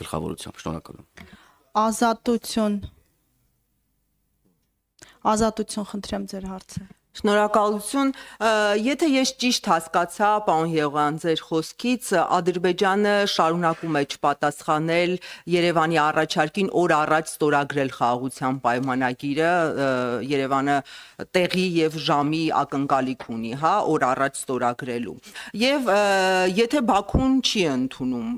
գլխավորությամբ, շնորհակալ եմ։ Ազատություն խնդրեմ ձեր հարցը։ Շնորհակալություն, եթե ես ճիշտ հասկացա, պարոն Եղոյան, ձեր խոսքից, Ադրբեջանը շարունակում է չպատասխանել Երևանի առաջարկին օր առաջ ստորագրել խաղաղության պայմանագիրը, Երևանը տեղի եւ ժամի ակնկալիք ունի, հա, օր առաջ ստորագրելու։ Եվ եթե Բաքուն չի ընդունում,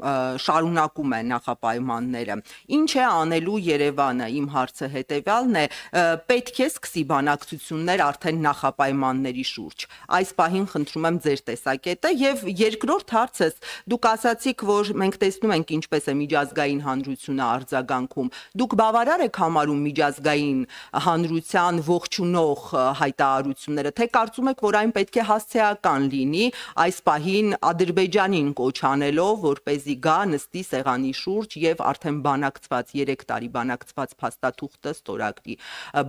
շարունակում է նախապայմանները, ինչ է անելու Երևանը, իմ հարցը հետեւյալն է, պետք է սկսի բանակցություններ արդեն նախապայմանների շուրջ։ Այս պահին խնդրում եմ ձեր տեսակետը եւ երկրորդ հարցս, դուք ասացիք, որ մենք տեսնում ենք ինչպես է միջազգային հանրությունը արձագանքում։ Դուք բավարար եք համարում միջազգային հանրության ողջունող հայտարարությունները, թե կարծում եք, որ այն պետք է հասցեական լինի, այս պահին Ադրբեջանին կոչ անելով, որպեսզի գա նստի սեղանի շուրջ եւ արդեն բանակցված 3 տարի բանակցված փաստաթուղթը ստորագրի։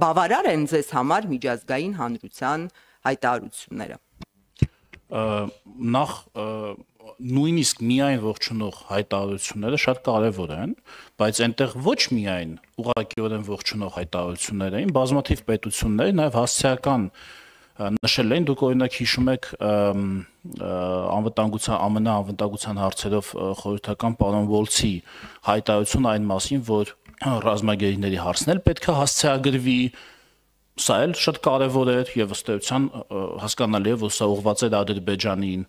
Բավարար են ձեզ համար միջազգային հանրության հայտարարությունները։ Նախ նույնիսկ միայն ողջունող հայտարարությունները շատ կարևոր են, բայց այնտեղ ոչ միայն ուղղակիորեն ողջունող հայտարարություններ էին, բազմաթիվ պետություններ նաև հասցեական նշել են, դուք օրինակ հիշում եք ԱՄՆ անվտանգության հարցերով խորհրդական պարոն Վոլցի հայտարարությունը այն մասին, որ ռազմագերիների հարցն էլ պետք է հասցեագրվի, սա էլ շատ կարևոր էր եւ ըստ էության հասկանալի է, որ սա ուղղված էր Ադրբեջանին,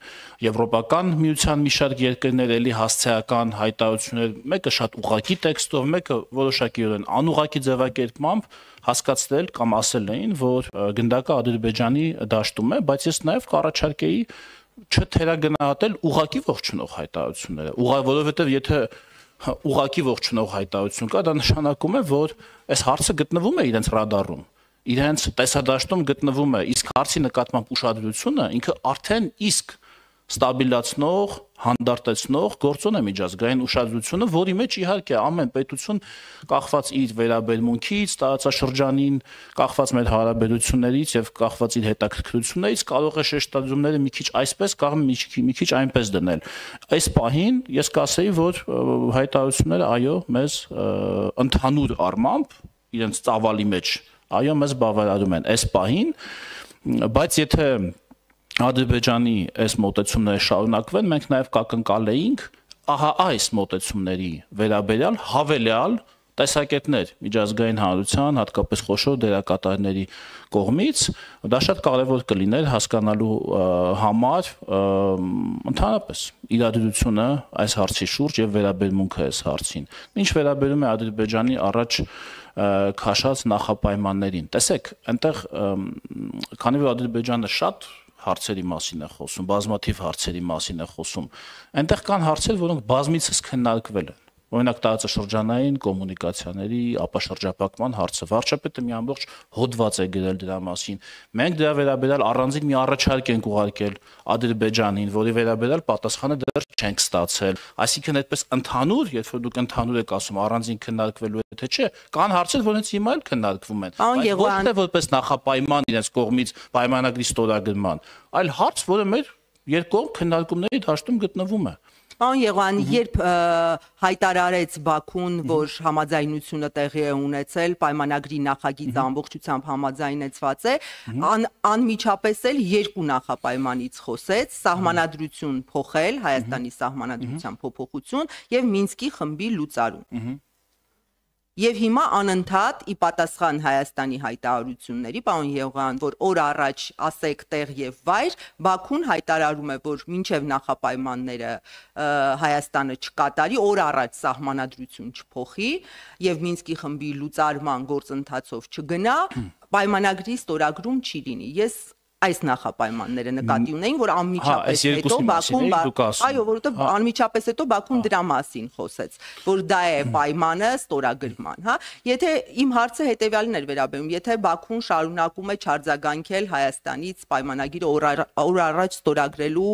Եվրոպական միության մի շարք երկրներ էլի հասցեական հայտարարություններ, մեկը շատ ուղղակի տեքստով, մեկը որոշակիորեն անուղղակի ձևակերպմամբ հասկացնել կամ ասել էին, որ գնդակը Ադրբեջանի դաշտում է, բայց ես նաեւ կառաջարկեի չթերագնահատել ուղղակի ողջունող հայտարարությունները, որովհետեւ եթե ուղղակի ողջունող հայտարարություն կա, դա նշանակում է, որ այս հարցը գտնվում է իրենց ռադարում, իրենց տեսադաշտում գտնվում է, իսկ հարցի նկատմամբ ուշադրությունը ինքը արդեն իսկ ստաբիլացնող, հանդարտեցնող գործոն է միջազգային ուշադրությունը, որի մեջ իհարկե ամեն պետություն կախված իր վերաբերմունքից, տարածաշրջանին, կախված մեր հարաբերություններից եւ կախված իր հետաքրքրություններից կարող է շեշտադրումները մի քիչ այսպես կամ մի քիչ այնպես դնել։ Այս պահին ես կասեի, որ հայտարարությունները այո, մեզ ընդհանուր առմամբ իրենց ծավալի մեջ այո, մեզ բավարարում են այս պահին, բայց եթե Ադրբեջանի այս մոտեցումները շարունակվեն, մենք նաև կակնկալեինք ահա այս մոտեցումների վերաբերյալ հավելյալ տեսակետներ միջազգային հանրության, հատկապես խոշոր դերակատարների կողմից, դա շատ կարևոր կլիներ հասկանալու համար ընդհանրապես իրադրությունը այս հարցի շուրջ եւ վերաբերմունքը այս հարցին։ Ինչ վերաբերում է Ադրբեջանի առաջ քաշած նախապայմաններին։ Տեսեք, այնտեղ քանի որ Ադրբեջանը շատ հարցերի մասին է խոսում, բազմաթիվ հարցերի մասին է խոսում, այնտեղ կան հարցեր, որոնք բազմիցս քննարկվել են։ Օրինակ տարածաշրջանային կոմունիկացիաների ապաշրջապակման հարցը, վարչապետը մի ամբողջ հոդված է գրել դրա մասին։ Մենք դրա վերաբերյալ առանձին մի առաջարկ ենք ուղարկել Ադրբեջանին, որի վերաբերյալ պատասխանը դեռ չենք ստացել։ Այսինքն այդպես ընդհանուր, երբ որ դուք ընդհանուր եք ասում առանձին քննարկվելու է թե չէ, կան հարցեր, որոնց հիմա էլ քննարկվում են։ Բայց ոչ թե որպես նախապայման իրենց կողմից պայմանագրի ստորագրման, այլ հարց, որը մեր երկկողմ քննարկումների դաշտում գտնվում է։ Պարոն Եղոյան, երբ հայտարարեց Բաքուն, որ համաձայնությունը տեղի է ունեցել, պայմանագրի նախագիծը ամբողջությամբ համաձայնեցված է, անմիջապես էլ երկու նախապայմանից խոսեց՝ սահմանադրություն փոխել, Հայաստանի սահմանադրության փոփոխություն եւ Մինսկի խմբի լուծարում։ Եվ հիմա անընդհատ ի պատասխան Հայաստանի հայտարարությունների, պարոն Եղոյան, որ օր առաջ ասեք տեղ եւ վայր, Բաքուն հայտարարում է, որ մինչեւ նախապայմանները Հայաստանը չկատարի, օր առաջ սահմանադրություն չփոխի եւ Մինսկի խմբի լուծարման գործընթացով չգնա, պայմանագրի ստորագրում չի լինի։ Ես այս նախապայմանները նկատի ունեին, որ անմիջապես հետո Բաքուն, այո, որովհետև անմիջապես հետո Բաքուն դրա մասին խոսեց, որ դա է պայմանը ստորագրման, հա։ Եթե իմ հարցը հետեւյալն էր վերաբերում, եթե Բաքուն շարունակում է չարձագանքել Հայաստանից պայմանագիրը օր առաջ ստորագրելու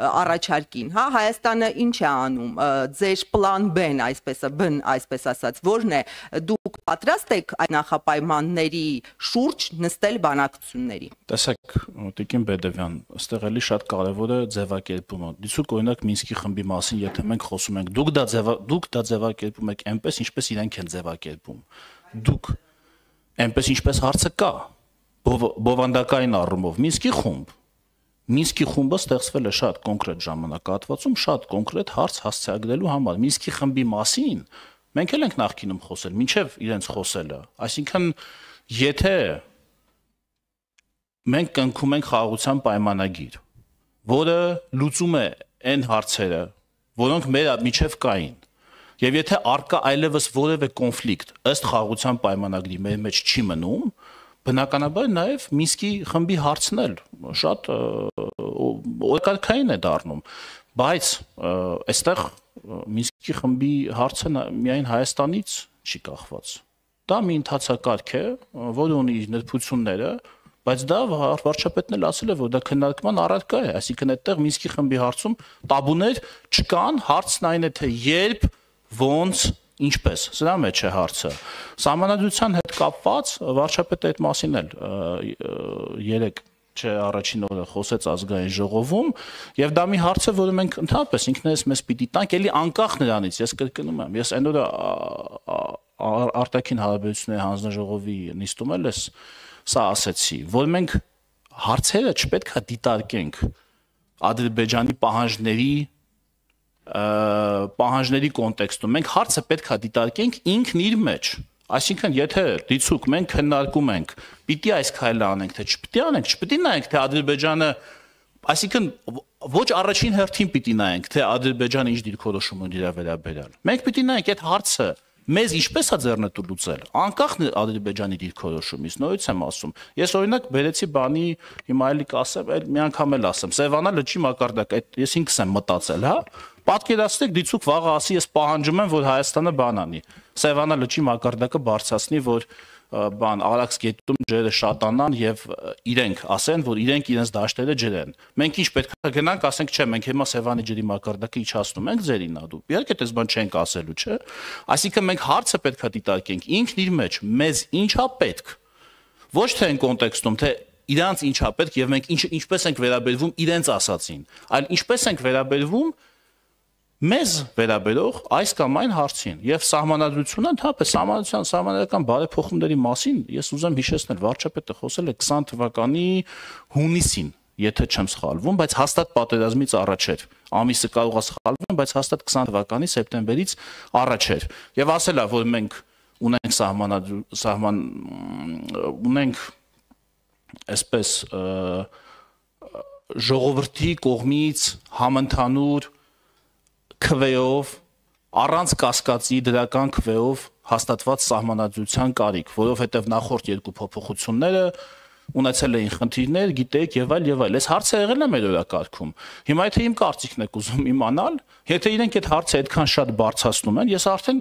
առաջարկին, հա, Հայաստանը ինչ է անում, ձեր պլան B-ն, այսպես ասած, որն է, դուք պատրաստ եք այդ նախապայմանների շուրջ նստել բանակցությունների։ տեսեք, Տիկին Բեդևյան, այստեղ էլի շատ կարևոր է ձևակերպումը։ Դիցուք օրինակ Մինսկի խմբի մասին, եթե մենք խոսում ենք, դուք դա ձևակերպում եք այնպես, ինչպես իրենք են ձևակերպում։ Դուք այնպես ինչպես հարցը կա, բովանդակային առումով Մինսկի խումբը ստեղծվել է շատ կոնկրետ ժամանակահատվածում, շատ կոնկրետ հարց հասցեագրելու համար։ Մինսկի խմբի մասին մենք էլ ենք նախկինում խոսել, մինչև իրենց խոսելը։ Այսինքն, եթե մենք կնքում ենք խաղաղության պայմանագիր, որը լուծում է այն հարցերը, որոնք մեր միջև կային, եւ եթե արկա այլևս որևէ կոնֆլիկտ ըստ խաղաղության պայմանագրի մեր մեջ չի մնում, բնականաբար նաեւ Մինսկի խմբի հարցն էլ շատ օրակարգային է դառնում, բայց այստեղ Մինսկի խմբի հարցը միայն Հայաստանից չի կախված։ Դա մի ընթացակարգ է, որը ունի իր նրբությունները, բայց դա վարչապետն էլ ասել է, որ դա քննարկման առարկա է, այսինքն այդտեղ Մինսկի խմբի հարցում տաբուներ չկան, հարցն այն է թե երբ, ոնց, ինչպես, սրա մեջ է հարցը։ Սահմանադրության հետ կապված վարչապետը այդ մասին էլ երեք առաջին օրը խոսեց ազգային ժողովում, եւ դա մի հարց է, որը մենք ընդհանրապես ինքներս մեզ պիտի տանք, էլի անկախ նրանից, ես կրկնում եմ, ես այն օրը արտաքին հարաբերությունների հանձնաժողովի նիստում էլ սա ասեցի, որ մենք հարցերը չպետք է դիտարկենք Ադրբեջանի պահանջների կոնտեքստում, մենք հարցը պետք է դիտարկենք ինքն իր մեջ, այսինքն եթե դիցուք մենք քննարկում ենք, պիտի այս քայլը անենք, թե չպիտի անենք, չպիտի նայենք, թե Ադրբեջանը, այսինքն ոչ առաջին հերթին պիտի նայենք, թե Ադրբեջանը ինչ դիրքորոշում ունի դրա վերաբերյալ, մենք պիտի նայենք այդ հարցը մեզ ինչպես է ձեռնտու լուծել, անկախ Ադրբեջանի դիրքորոշումից, նորից եմ ասում։ Ես օրինակ բերեցի բանի, հիմա էլի կասեմ, մի անգամ էլ ասեմ, Սևանա լճի մակարդակ, ես ինքս եմ մտածել, հա։ Պատկերացրեք, դիցուք վաղը ասի, ես պահանջում եմ, որ Հայաստանը բան անի։ Սևանա լճի մակարդակը բարձրացնի, որ Արաքս գետում ջրերը շատանան եւ իրենք ասեն, որ իրենք իրենց դաշտերը ջրեն։ Մենք ինչ պետք է գնանք, ասենք, չէ, մենք հիմա Սևանի ջրի մակարդակը իջացնում ենք ձերին ադու։ Իհարկե, դες բան չենք ասելու, չէ։ Այսինքն մենք հարցը պետք է դիտարկենք ինքն իր մեջ, մեզ ինչա պետք։ Ոչ թե այն կոնտեքստում, թե իրանց ինչա պետք եւ մենք ինչպես ենք վերաբերվում իրենց ասածին, այլ ինչպես ենք վերաբերվում մեզ վերաբերող այս կամ այն հարցին եւ սահմանադրությունը ընդհանրապես սահմանադրական բարեփոխումների մասին ես ուզեմ հիշեցնել վարչապետը խոսել է 20 թվականի հունիսին, եթե չեմ սխալվում, բայց հաստատ պատերազմից առաջ էր։ Ամիսը կարող է սխալվում, բայց հաստատ 20 թվականի սեպտեմբերից առաջ էր։ Եվ ասել է, որ մենք ունենք այսպես ժողովրդի կողմից համընդհանուր քվեով, առանց կասկածի դրական քվեով հաստատված սահմանադրության կարիք, որովհետև նախորդ երկու փոփոխությունները ունեցել էին խնդիրներ, գիտեք եւ այլ, այս հարցը եղել է մեր օրակարգում։ Հիմա եթե իմ կարծիքն եք ուզում իմանալ, եթե իրենք այդ հարցը այդքան շատ բարձրացնում են, ես արդեն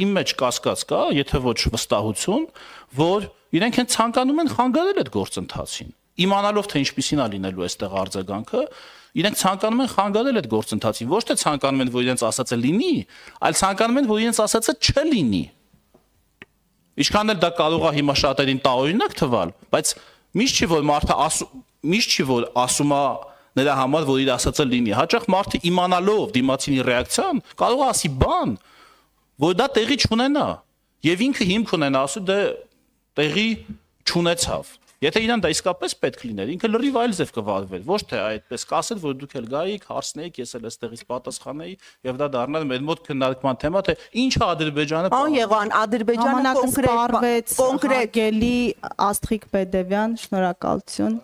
իմ մեջ կասկած կա, եթե ոչ վստահություն, որ իրենք են ցանկանում են խանգարել այդ գործընթացին։ Իմանալով թե ինչպիսին է լինելու այստեղ արձագանքը, իրենք ցանկանում են խանգարել այդ գործընթացին, ոչ թե ցանկանում են, որ իրենց ասածը լինի, այլ ցանկանում են, որ իրենց ասածը չլինի։ Ինչքան էլ դա կարող է հիմա շատերին տարօրինակ թվալ, բայց միշտ չի որ մարդը ասում է նրա համար, որ իր ասածը լինի։ Հաճախ մարդը իմանալով դիմացինի ռեակցիան կարող է ասի բան, որ դա տեղի չունենա, եւ ինքը հիմք ունենա ասում դե տեղի չունեցավ։ Եթե իրան դա իսկապես պետք լիներ, ինքը լրիվ այլ ձև կվարվեր, ոչ թե այդպես կասել, որ դուք էլ գայիք, հարցնեիք, ես էլ այստեղից պատասխանեի, եւ դա դառնար մեր մոտ քննարկման թեմա, թե ինչ է Ադրբեջանը։ Ան Եղան, Ադրբեջանը կոնկրետ Աստղիկ Բեդևյան, շնորհակալություն։